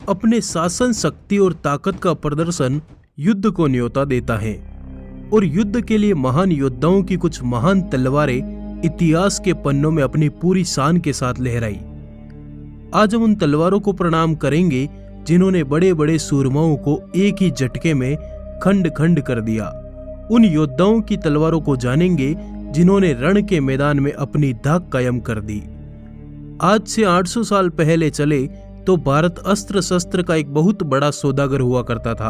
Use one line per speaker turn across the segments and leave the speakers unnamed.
अपने शासन शक्ति और ताकत का प्रदर्शन युद्ध को न्योता देता है और युद्ध के लिए महान योद्धाओं की कुछ महान तलवारें इतिहास के पन्नों में अपनी पूरी शान के साथ लहराई। आज हम उन तलवारों को प्रणाम करेंगे जिन्होंने बड़े बड़े सूरमाओं को एक ही झटके में खंड खंड कर दिया। उन योद्धाओं की तलवारों को जानेंगे जिन्होंने रण के मैदान में अपनी धाक कायम कर दी। आज से 800 साल पहले चले तो भारत अस्त्र शस्त्र का एक बहुत बड़ा सौदागर हुआ करता था।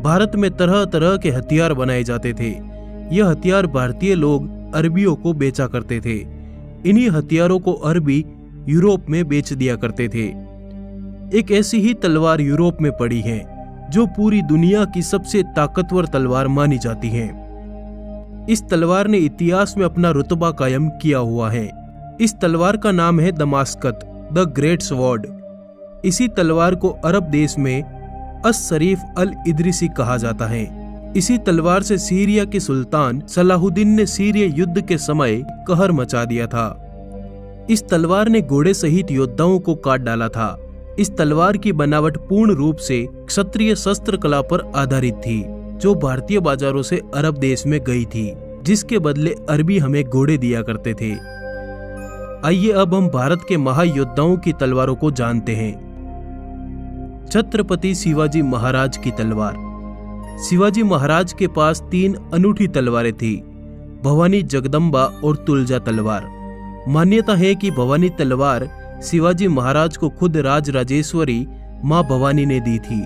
भारत में तरह तरह के हथियार बनाए जाते थे। यह हथियार भारतीय लोग अरबियों को बेचा करते थे। इन्हीं हथियारों को अरबी यूरोप में बेच दिया करते थे। एक ऐसी ही तलवार यूरोप में पड़ी है जो पूरी दुनिया की सबसे ताकतवर तलवार मानी जाती है। इस तलवार ने इतिहास में अपना रुतबा कायम किया हुआ है। इस तलवार का नाम है दमास्कत, द ग्रेट स्वॉर्ड। इसी तलवार को अरब देश में अस-शरीफ अल-इदरिसी कहा जाता है। इसी तलवार से सीरिया के सुल्तान सलाहुद्दीन ने सीरिया युद्ध के समय कहर मचा दिया था। इस तलवार ने घोड़े सहित योद्धाओं को काट डाला था। इस तलवार की बनावट पूर्ण रूप से क्षत्रिय शस्त्र कला पर आधारित थी जो भारतीय बाजारों से अरब देश में गई थी, जिसके बदले अरबी हमें घोड़े दिया करते थे। आइए अब हम भारत के महायोद्धाओं की तलवारों को जानते हैं। छत्रपति शिवाजी महाराज की तलवार। शिवाजी महाराज के पास 3 अनूठी तलवारें थी, भवानी, जगदम्बा और तुलजा तलवार। मान्यता है कि भवानी तलवार शिवाजी महाराज को खुद राजराजेश्वरी मां भवानी ने दी थी।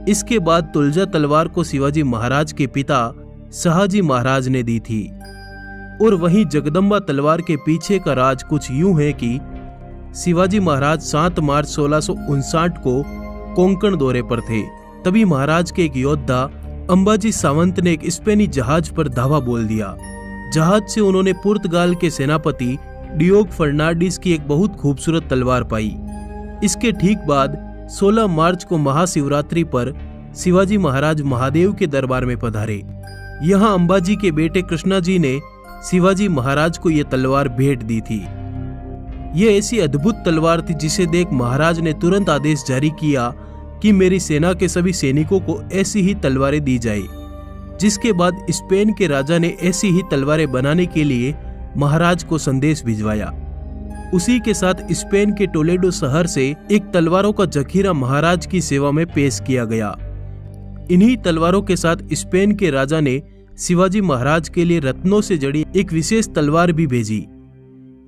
इसके बाद तुलजा तलवार को शिवाजी महाराज के पिता शहाजी महाराज ने दी थी। और वहीं जगदम्बा तलवार के पीछे का राज कुछ यूं है कि शिवाजी महाराज 7 मार्च 1659 को कोंकण दौरे पर थे। तभी महाराज के एक योद्धा अंबाजी सावंत ने एक स्पेनी जहाज पर धावा बोल दिया। जहाज से उन्होंने पुर्तगाल के सेनापति डियोग फर्नांडिस की एक बहुत खूबसूरत तलवार पाई। इसके ठीक बाद 16 मार्च को महाशिवरात्रि पर शिवाजी महाराज महादेव के दरबार में पधारे। यहाँ अंबाजी के बेटे कृष्णा जी ने शिवाजी महाराज को यह तलवार भेंट दी थी। यह ऐसी अद्भुत तलवार थी जिसे देख महाराज ने तुरंत आदेश जारी किया कि मेरी सेना के सभी सैनिकों को ऐसी ही तलवारें दी जाए। जिसके बाद स्पेन के राजा ने ऐसी ही तलवारें बनाने के लिए महाराज को संदेश भिजवाया। उसी के साथ स्पेन के टोलेडो शहर से एक तलवारों का जखीरा महाराज की सेवा में पेश किया गया। इन्हीं तलवारों के साथ स्पेन के राजा ने शिवाजी महाराज के लिए रत्नों से जड़ी एक विशेष तलवार भी भेजी।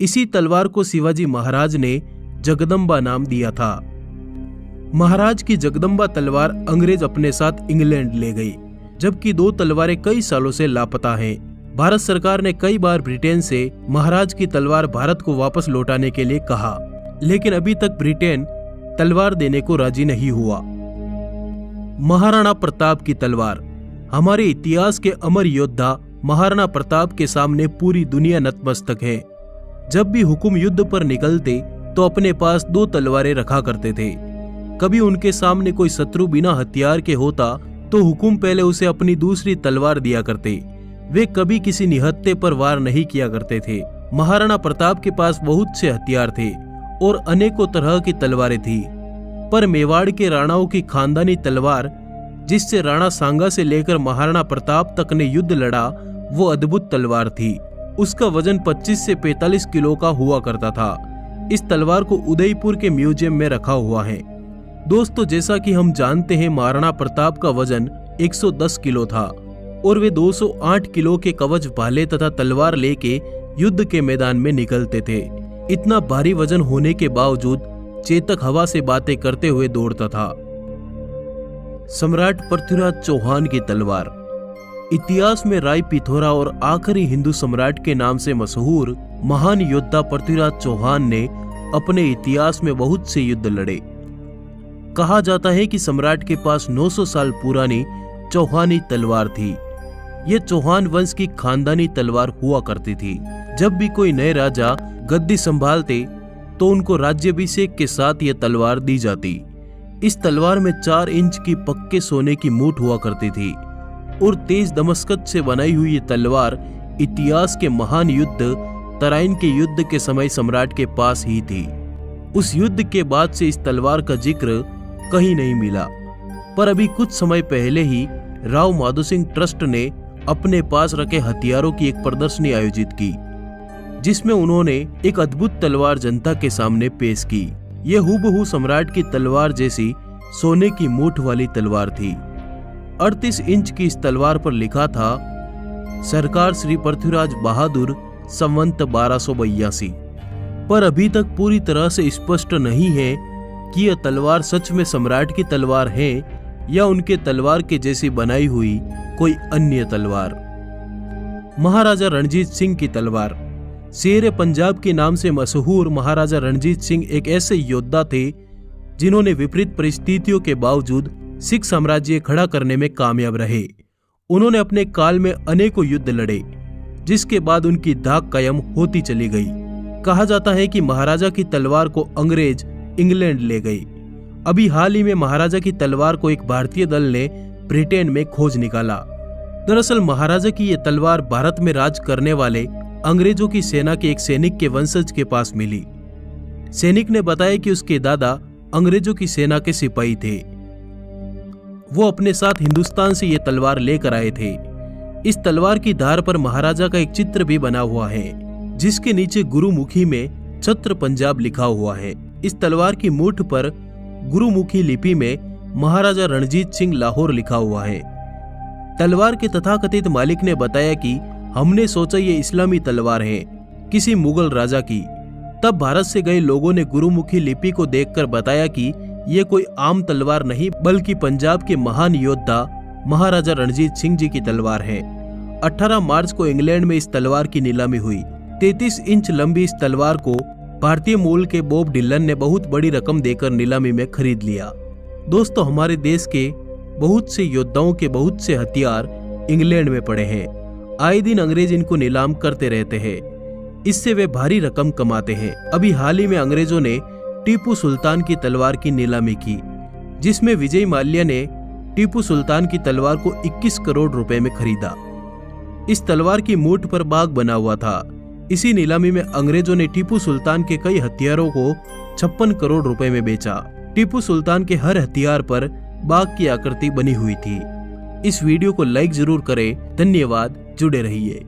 इसी तलवार को शिवाजी महाराज ने जगदम्बा नाम दिया था। महाराज की जगदम्बा तलवार अंग्रेज अपने साथ इंग्लैंड ले गई, जबकि 2 तलवारें कई सालों से लापता हैं। भारत सरकार ने कई बार ब्रिटेन से महाराज की तलवार भारत को वापस लौटाने के लिए कहा, लेकिन अभी तक ब्रिटेन तलवार देने को राजी नहीं हुआ। महाराणा प्रताप की तलवार। हमारे इतिहास के अमर योद्धा महाराणा प्रताप के सामने पूरी दुनिया नतमस्तक है। जब भी हुकुम युद्ध पर निकलते तो अपने पास 2 तलवारें रखा करते थे। कभी उनके सामने कोई शत्रु बिना हथियार के होता तो हुकुम पहले उसे अपनी दूसरी तलवार दिया करते। वे कभी किसी निहत्थे पर वार नहीं किया करते थे। महाराणा प्रताप के पास बहुत से हथियार थे और अनेकों तरह की तलवारें थी, पर मेवाड़ के राणाओं की खानदानी तलवार जिससे राणा सांगा से लेकर महाराणा प्रताप तक ने युद्ध लड़ा, वो अद्भुत तलवार थी। उसका वजन 25 से 45 किलो का हुआ करता था। इस तलवार को उदयपुर के म्यूजियम में रखा हुआ है। दोस्तों, जैसा कि हम जानते हैं महाराणा प्रताप का वजन 110 किलो था और वे 208 किलो के कवच भाले तथा तलवार लेके युद्ध के मैदान में निकलते थे। इतना भारी वजन होने के बावजूद चेतक हवा से बातें करते हुए दौड़ता था। सम्राट पृथ्वीराज चौहान की तलवार। इतिहास में राय पिथौरा और आखिरी हिंदू सम्राट के नाम से मशहूर महान योद्धा पृथ्वीराज चौहान ने अपने इतिहास में बहुत से युद्ध लड़े। कहा जाता है कि सम्राट के पास 900 साल पुरानी चौहानी तलवार थी। यह चौहान वंश की खानदानी तलवार हुआ करती थी। जब भी कोई नए राजा गद्दी संभालते तो उनको राज्याभिषेक के साथ यह तलवार दी जाती। इस तलवार में 4 इंच की पक्के सोने की मूठ हुआ करती थी और तेज दमस्कत से बनाई हुई ये तलवार इतिहास के महान युद्ध तराइन के युद्ध के समय सम्राट के पास ही थी। उस युद्ध के बाद से इस तलवार का जिक्र कहीं नहीं मिला। पर अभी कुछ समय पहले ही राव माधो सिंह ट्रस्ट ने अपने पास रखे हथियारों की एक प्रदर्शनी आयोजित की, जिसमें उन्होंने एक अद्भुत तलवार जनता के सामने पेश की। यह हूबहू सम्राट की तलवार जैसी सोने की मूठ वाली तलवार थी। 38 इंच की इस तलवार पर लिखा था सरकार श्री पृथ्वीराज बहादुर संवंत 1282। पर अभी तक पूरी तरह से स्पष्ट नहीं है कि यह तलवार सच में सम्राट की तलवार है या उनके तलवार के जैसी बनाई हुई कोई अन्य तलवार। महाराजा रणजीत सिंह की तलवार। शेर पंजाब के नाम से मशहूर महाराजा रणजीत सिंह एक ऐसे योद्धा थे जिन्होंने विपरीत परिस्थितियों के बावजूद सिख साम्राज्य खड़ा करने में कामयाब रहे। उन्होंने अपने काल में अनेकों युद्ध लड़े, जिसके बाद उनकी धाक कायम होती चली गई। कहा जाता है कि महाराजा की तलवार को अंग्रेज इंग्लैंड ले गए। अभी हाल ही में महाराजा की तलवार को एक भारतीय दल ने ब्रिटेन में खोज निकाला। दरअसल महाराजा की ये तलवार भारत में राज करने वाले अंग्रेजों की सेना के एक सैनिक के वंशज के पास मिली। सैनिक ने बताया कि उसके दादा अंग्रेजों की सेना के सिपाही थे। वो अपने साथ हिंदुस्तान से ये तलवार लेकर आए थे। इस तलवार की धार पर महाराजा का एक चित्र भी बना हुआ है, जिसके नीचे गुरुमुखी में छत्र पंजाब लिखा हुआ है। इस तलवार की मूठ पर गुरुमुखी लिपि में महाराजा रणजीत सिंह लाहौर लिखा हुआ है। तलवार के तथाकथित मालिक ने बताया कि हमने सोचा ये इस्लामी तलवार है, किसी मुगल राजा की। तब भारत से गए लोगों ने गुरुमुखी लिपि को देखकर बताया कि ये कोई आम तलवार नहीं बल्कि पंजाब के महान योद्धा महाराजा रणजीत सिंह जी की तलवार है। 18 मार्च को इंग्लैंड में इस तलवार की नीलामी हुई। 33 इंच लंबी इस तलवार को भारतीय मूल के बॉब डिलन ने बहुत बड़ी रकम देकर नीलामी में खरीद लिया। दोस्तों, हमारे देश के बहुत से योद्धाओं के बहुत से हथियार इंग्लैंड में पड़े हैं। आए दिन अंग्रेज इनको नीलाम करते रहते हैं, इससे वे भारी रकम कमाते हैं। अभी हाल ही में अंग्रेजों ने टीपू सुल्तान की तलवार की नीलामी की, जिसमें विजय माल्या ने टीपू सुल्तान की तलवार को 21 करोड़ रुपए में खरीदा। इस तलवार की मूठ पर बाग बना हुआ था। इसी नीलामी में अंग्रेजों ने टीपू सुल्तान के कई हथियारों को 56 करोड़ रुपए में बेचा। टीपू सुल्तान के हर हथियार पर बाग की आकृति बनी हुई थी। इस वीडियो को लाइक जरूर करें। धन्यवाद, जुड़े रहिए।